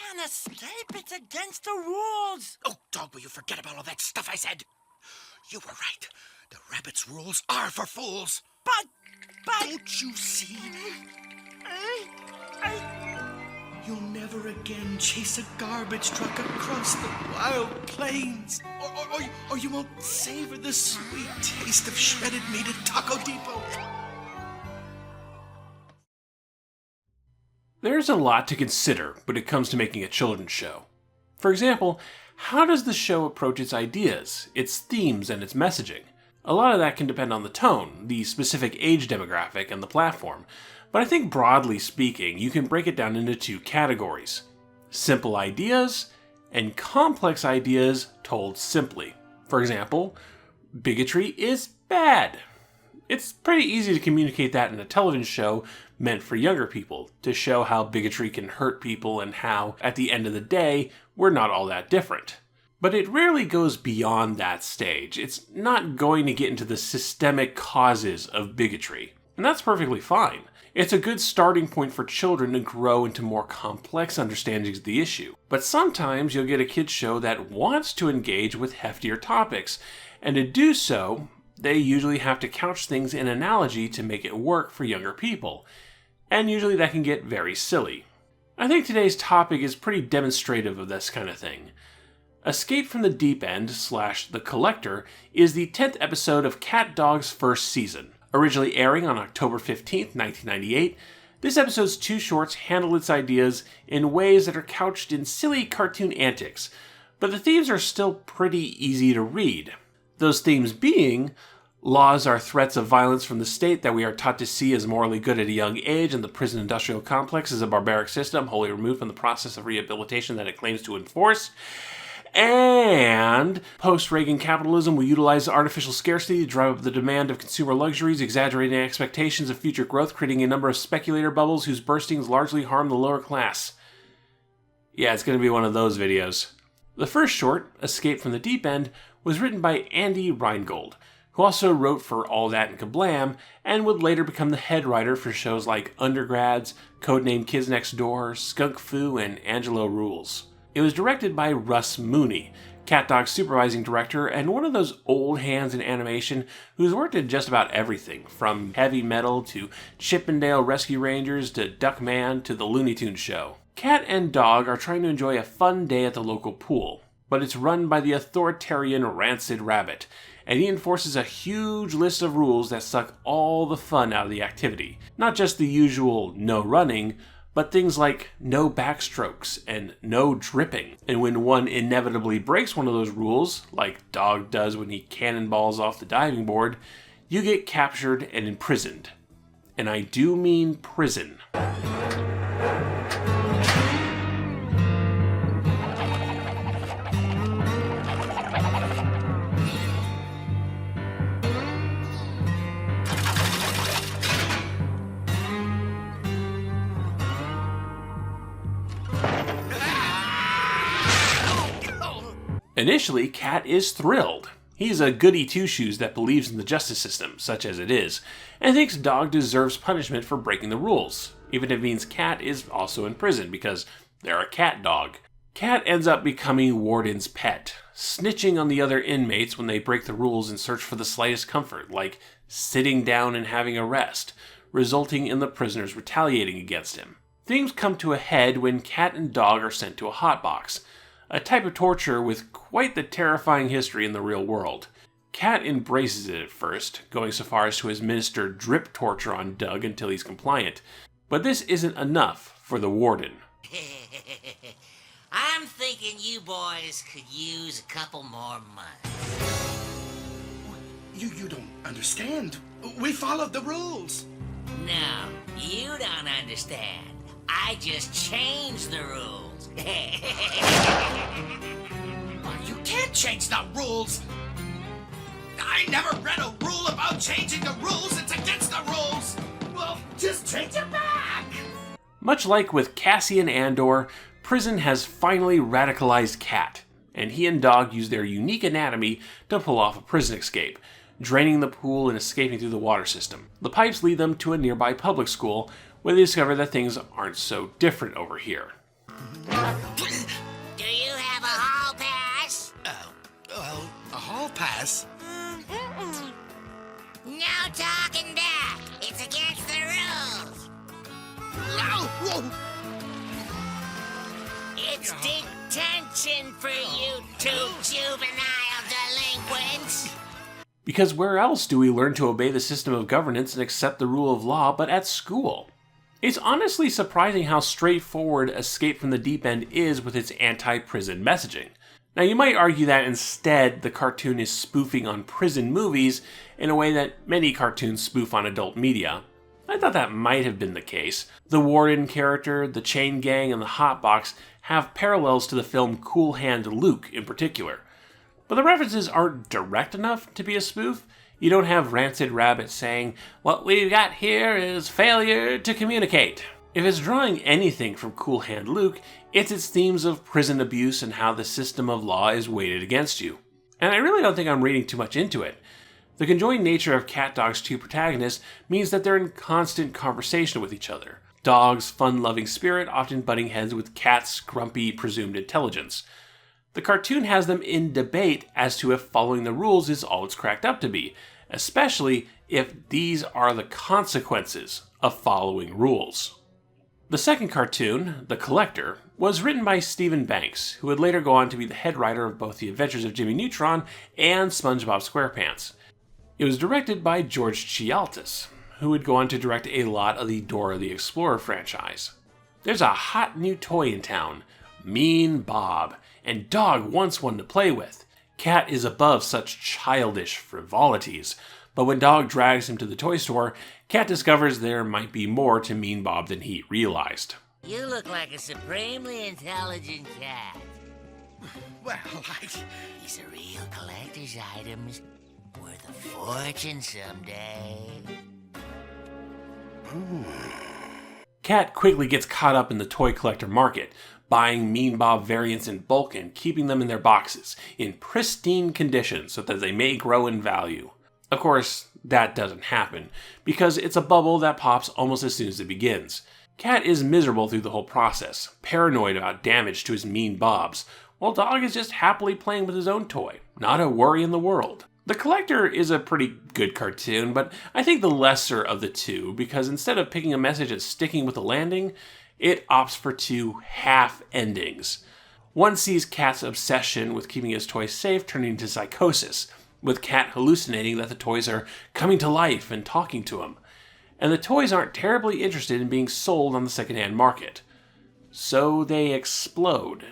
can't escape. It's against the rules. Oh, dog, will you forget about all that stuff I said? You were right. The rabbit's rules are for fools. But... Don't you see? You'll never again chase a garbage truck across the wild plains. Or you won't savor the sweet taste of shredded meat at Taco Depot. There's a lot to consider when it comes to making a children's show. For example, how does the show approach its ideas, its themes, and its messaging? A lot of that can depend on the tone, the specific age demographic, and the platform, but I think broadly speaking, you can break it down into two categories: simple ideas and complex ideas told simply. For example, bigotry is bad. It's pretty easy to communicate that in a television show meant for younger people, to show how bigotry can hurt people and how, at the end of the day, we're not all that different. But it rarely goes beyond that stage. It's not going to get into the systemic causes of bigotry, and that's perfectly fine. It's a good starting point for children to grow into more complex understandings of the issue. But sometimes you'll get a kids show that wants to engage with heftier topics, and to do so, they usually have to couch things in analogy to make it work for younger people, and usually that can get very silly. I think today's topic is pretty demonstrative of this kind of thing. Escape from the Deep End / The Collector is the 10th episode of CatDog's first season. Originally airing on October 15th, 1998, this episode's two shorts handle its ideas in ways that are couched in silly cartoon antics, but the themes are still pretty easy to read. Those themes being, laws are threats of violence from the state that we are taught to see as morally good at a young age, and the prison industrial complex is a barbaric system wholly removed from the process of rehabilitation that it claims to enforce. And post-Reagan capitalism will utilize artificial scarcity to drive up the demand of consumer luxuries, exaggerating expectations of future growth, creating a number of speculator bubbles whose burstings largely harm the lower class. Yeah, it's going to be one of those videos. The first short, Escape from the Deep End, was written by Andy Reingold, who also wrote for All That and Kablam, and would later become the head writer for shows like Undergrads, Codename Kids Next Door, Skunk Fu, and Angelo Rules. It was directed by Russ Mooney, CatDog's supervising director, and one of those old hands in animation who's worked in just about everything, from heavy metal to Chippendale Rescue Rangers to Duckman to the Looney Tunes show. Cat and Dog are trying to enjoy a fun day at the local pool, but it's run by the authoritarian Rancid Rabbit, and he enforces a huge list of rules that suck all the fun out of the activity. Not just the usual no running, but things like no backstrokes and no dripping. And when one inevitably breaks one of those rules, like Dog does when he cannonballs off the diving board, you get captured and imprisoned. And I do mean prison. Initially, Cat is thrilled. He's a goody two-shoes that believes in the justice system, such as it is, and thinks Dog deserves punishment for breaking the rules, even if it means Cat is also in prison because they're a cat dog. Cat ends up becoming Warden's pet, snitching on the other inmates when they break the rules in search for the slightest comfort, like sitting down and having a rest, resulting in the prisoners retaliating against him. Things come to a head when Cat and Dog are sent to a hotbox, a type of torture with quite the terrifying history in the real world. Cat embraces it at first, going so far as to administer drip torture on Doug until he's compliant. But this isn't enough for the Warden. I'm thinking you boys could use a couple more months. You don't understand. We followed the rules. No, you don't understand. I just changed the rules. You can't change the rules. I never read a rule about changing the rules. It's against the rules. Well, just change it back. Much like with Cassian Andor, prison has finally radicalized Cat, and he and Dog use their unique anatomy to pull off a prison escape, draining the pool and escaping through the water system. The pipes lead them to a nearby public school, where they discover that things aren't so different over here. guess. No talking back. It's against the rules. No! Whoa! It's detention for you two juvenile delinquents. Because where else do we learn to obey the system of governance and accept the rule of law but at school? It's honestly surprising how straightforward Escape from the Deep End is with its anti-prison messaging. Now you might argue that instead the cartoon is spoofing on prison movies in a way that many cartoons spoof on adult media. I thought that might have been the case. The warden character, the chain gang, and the hotbox have parallels to the film Cool Hand Luke in particular. But the references aren't direct enough to be a spoof. You don't have Rancid Rabbit saying, "What we've got here is failure to communicate." If it's drawing anything from Cool Hand Luke, it's its themes of prison abuse and how the system of law is weighted against you. And I really don't think I'm reading too much into it. The conjoined nature of CatDog's two protagonists means that they're in constant conversation with each other. Dog's fun-loving spirit often butting heads with Cat's grumpy presumed intelligence. The cartoon has them in debate as to if following the rules is all it's cracked up to be, especially if these are the consequences of following rules. The second cartoon, The Collector, was written by Stephen Banks, who would later go on to be the head writer of both The Adventures of Jimmy Neutron and SpongeBob SquarePants. It was directed by George Chialtis, who would go on to direct a lot of the Dora the Explorer franchise. There's a hot new toy in town, Mean Bob, and Dog wants one to play with. Cat is above such childish frivolities, but when Dog drags him to the toy store, Cat discovers there might be more to Mean Bob than he realized. You look like a supremely intelligent cat. Well, These are real collector's items, worth a fortune someday. Cat quickly gets caught up in the toy collector market, buying Mean Bob variants in bulk and keeping them in their boxes, in pristine condition so that they may grow in value. Of course, that doesn't happen, because it's a bubble that pops almost as soon as it begins. Cat is miserable through the whole process, paranoid about damage to his Mean Bobs, while Dog is just happily playing with his own toy, not a worry in the world. The Collector is a pretty good cartoon, but I think the lesser of the two, because instead of picking a message and sticking with the landing, it opts for two half endings. One sees Cat's obsession with keeping his toys safe turning into psychosis, with Cat hallucinating that the toys are coming to life and talking to him. And the toys aren't terribly interested in being sold on the secondhand market. So they explode.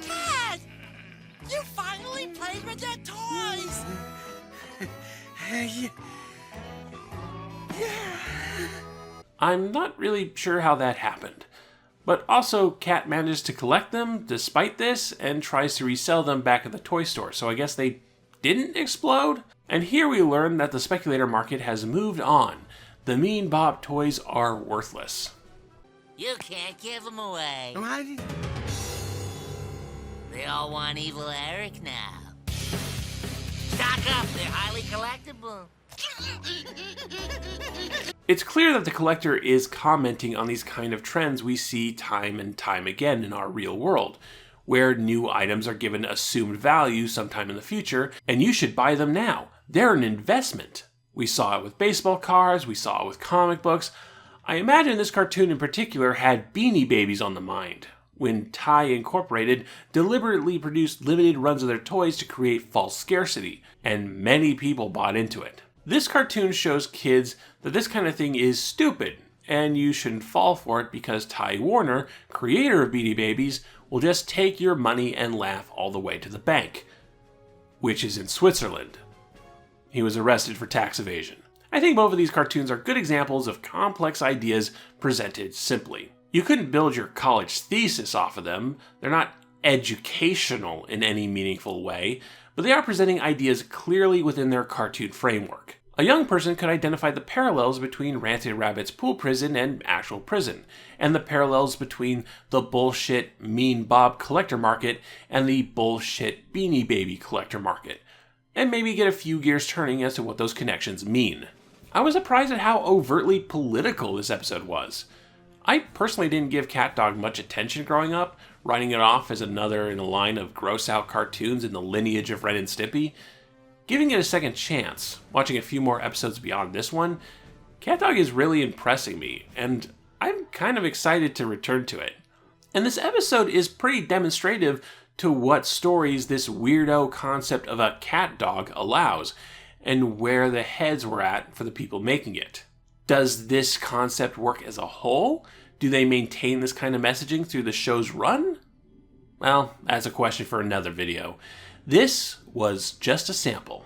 Cat! You finally played with your toys! I'm not really sure how that happened. But also, Cat manages to collect them despite this and tries to resell them back at the toy store, so I guess they didn't explode? And here we learn that the speculator market has moved on. The Mean Bob toys are worthless. You can't give them away. What? They all want evil Eric now. Stock up, they're highly collectible. It's clear that the collector is commenting on these kind of trends we see time and time again in our real world, where new items are given assumed value sometime in the future, and you should buy them now. They're an investment. We saw it with baseball cards, we saw it with comic books. I imagine this cartoon in particular had Beanie Babies on the mind, when Ty Incorporated deliberately produced limited runs of their toys to create false scarcity, and many people bought into it. This cartoon shows kids that this kind of thing is stupid, and you shouldn't fall for it because Ty Warner, creator of Beanie Babies, will just take your money and laugh all the way to the bank, which is in Switzerland. He was arrested for tax evasion. I think both of these cartoons are good examples of complex ideas presented simply. You couldn't build your college thesis off of them. They're not educational in any meaningful way, but they are presenting ideas clearly within their cartoon framework. A young person could identify the parallels between Rancid Rabbit's pool prison and actual prison, and the parallels between the bullshit Mean Bob collector market and the bullshit Beanie Baby collector market, and maybe get a few gears turning as to what those connections mean. I was surprised at how overtly political this episode was. I personally didn't give CatDog much attention growing up, writing it off as another in a line of gross-out cartoons in the lineage of Ren and Stimpy. Giving it a second chance, watching a few more episodes beyond this one, CatDog is really impressing me, and I'm kind of excited to return to it. And this episode is pretty demonstrative to what stories this weirdo concept of a CatDog allows, and where the heads were at for the people making it. Does this concept work as a whole? Do they maintain this kind of messaging through the show's run? Well, that's a question for another video. This was just a sample.